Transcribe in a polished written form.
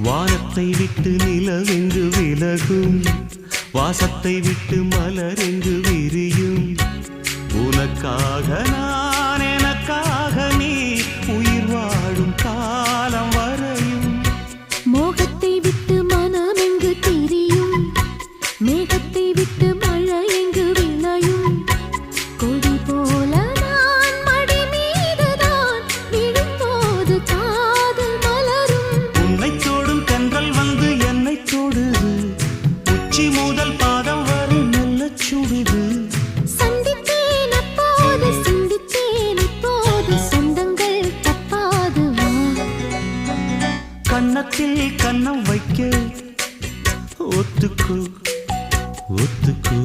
வானத்தை விட்டு நிலவெங்கு விலகும், வாசத்தை விட்டு மலரெங்கு விரியும். உனக்காக நான், எனக்காக நீ, உயிர் வாழும் காலம் வரையும். மோகத்தை விட்டு மனம் எங்கு திரியும், மேகத்தை விட்டு மழை எங்கு விளையும். கொடி போல நான் மடி மீதுதான் விழும்போது காதல் மலரும். உன்னை தோடும் தென்றல் வந்து என்னை தொடுது, உச்சி முதல் பாதம் வரை நல்ல சுடுது. சந்தித்தேன் அப்போது, சிந்தித்தேன் இப்போது, சொந்தங்கள் தப்பாது வா. கன்னத்தில் கன்னம் வைக்க ஒத்துக்கு ஒத்துக்கு.